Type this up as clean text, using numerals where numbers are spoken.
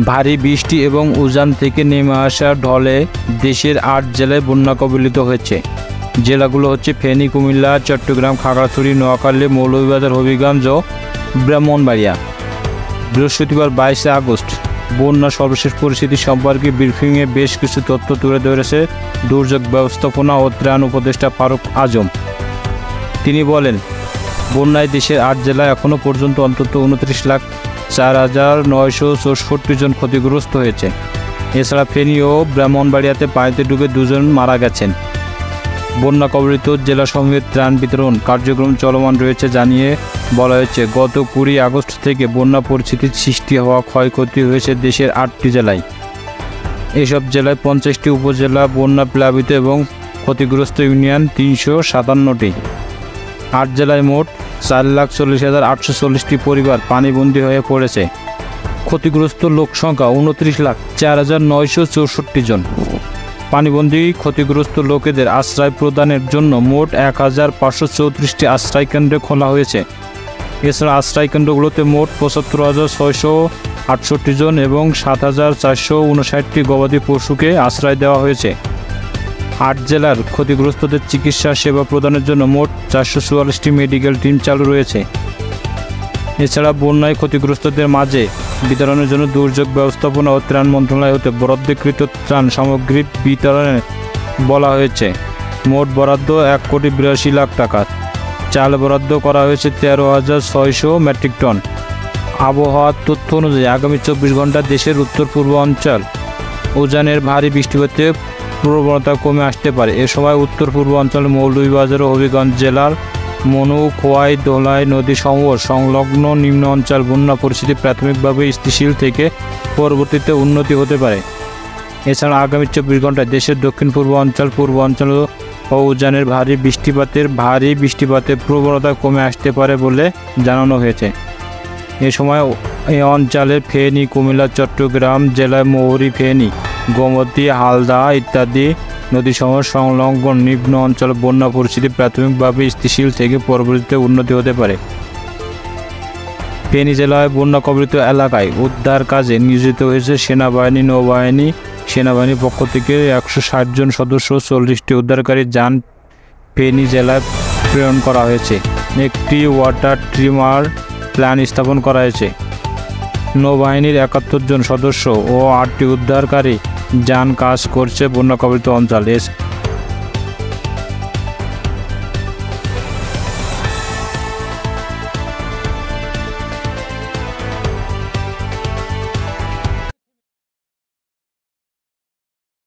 ভারী বৃষ্টি এবং উজান থেকে নেমে আসা ঢলে দেশের ৮ জেলায় বন্যা কবলিত হয়েছে। জেলাগুলো হচ্ছে ফেনী, কুমিল্লা, চট্টগ্রাম, খাগড়াছড়ি, নোয়াখালী, মৌলভীবাজার, হবিগঞ্জ ও ব্রাহ্মণবাড়িয়া। বৃহস্পতিবার 22 আগস্ট বন্যা সর্বশেষ পরিস্থিতি সম্পর্কে ব্রিফিংয়ে বেশ কিছু তথ্য তুলে ধরেছে দুর্যোগ ব্যবস্থাপনা ও ত্রাণ উপদেষ্টা ফারুক আজম। তিনি বলেন, বন্যায় দেশের ৮ জেলায় এখনও পর্যন্ত অন্তত 29,04,964 জন ক্ষতিগ্রস্ত হয়েছে। এছাড়া ফেনী ও ব্রাহ্মণবাড়িয়াতে পানিতে ডুবে 2 জন মারা গেছেন। বন্যা কবলিত জেলাসমূহের ত্রাণ বিতরণ কার্যক্রম চলমান রয়েছে জানিয়ে বলা হয়েছে, গত 20 আগস্ট থেকে বন্যা পরিস্থিতির সৃষ্টি হওয়া ক্ষয়ক্ষতি হয়েছে দেশের 8টি জেলায়। এসব জেলায় 50টি উপজেলা বন্যা প্লাবিত এবং ক্ষতিগ্রস্ত ইউনিয়ন 357টি। 8 জেলায় মোট 4,40,840টি পরিবার পানিবন্দী হয়ে পড়েছে। ক্ষতিগ্রস্ত লোক সংখ্যা 29,04,964 জন। পানিবন্দী ক্ষতিগ্রস্ত লোকেদের আশ্রয় প্রদানের জন্য মোট 1,534টি আশ্রয়কেন্দ্র খোলা হয়েছে। এছাড়া আশ্রয়কেন্দ্রগুলোতে মোট 75,668 জন এবং 7,459টি গবাদি পশুকে আশ্রয় দেওয়া হয়েছে। 8 জেলার ক্ষতিগ্রস্তদের চিকিৎসা সেবা প্রদানের জন্য মোট 444টি মেডিকেল টিম চালু রয়েছে। এছাড়া বন্যায় ক্ষতিগ্রস্তদের মাঝে বিতরণের জন্য দুর্যোগ ব্যবস্থাপনা ও ত্রাণ মন্ত্রণালয় হতে বরাদ্দকৃত ত্রাণ সামগ্রী বিতরণে বলা হয়েছে। মোট বরাদ্দ 1,82,00,000 টাকা। চাল বরাদ্দ করা হয়েছে 13,600 মেট্রিক টন। আবহাওয়ার তথ্য অনুযায়ী আগামী 24 ঘন্টা দেশের উত্তর পূর্ব অঞ্চল উজানের ভারী বৃষ্টিপাতের প্রবণতা কমে আসতে পারে। এ সময় উত্তর পূর্ব অঞ্চলে মৌলভীবাজার ও হবিগঞ্জ জেলার মনু, খোয়াই, দোলাই নদী সমূহ সংলগ্ন নিম্ন অঞ্চল বন্যা পরিস্থিতি প্রাথমিকভাবে স্থিতিশীল থেকে পরবর্তীতে উন্নতি হতে পারে। এছাড়া আগামী 24 ঘন্টায় দেশের দক্ষিণ পূর্ব অঞ্চল ও উজানের ভারী বৃষ্টিপাতের প্রবণতা কমে আসতে পারে বলে জানানো হয়েছে। এ সময় এই অঞ্চলের ফেনী, কুমিল্লা, চট্টগ্রাম জেলায় মৌরি, ফেনী, গোমতী, হালদা ইত্যাদি নদীসমূহ সংলগ্ন নিম্ন অঞ্চল বন্যা পরিস্থিতি প্রাথমিকভাবে স্থিতিশীল থেকে পরবর্তীতে উন্নতি হতে পারে। ফেনী জেলায় বন্যা কবলিত এলাকায় উদ্ধার কাজে নিয়োজিত হয়েছে সেনাবাহিনী, নৌবাহিনী। সেনাবাহিনীর পক্ষ থেকে 160 জন সদস্য 40টি উদ্ধারকারী যান ফেনী জেলায় প্রেরণ করা হয়েছে। একটি ওয়াটার ট্রিমার প্ল্যান স্থাপন করা হয়েছে। নৌবাহিনীর 71 জন সদস্য ও 8টি উদ্ধারকারী যান কাজ করছে বন্যা কবলিত অঞ্চলে।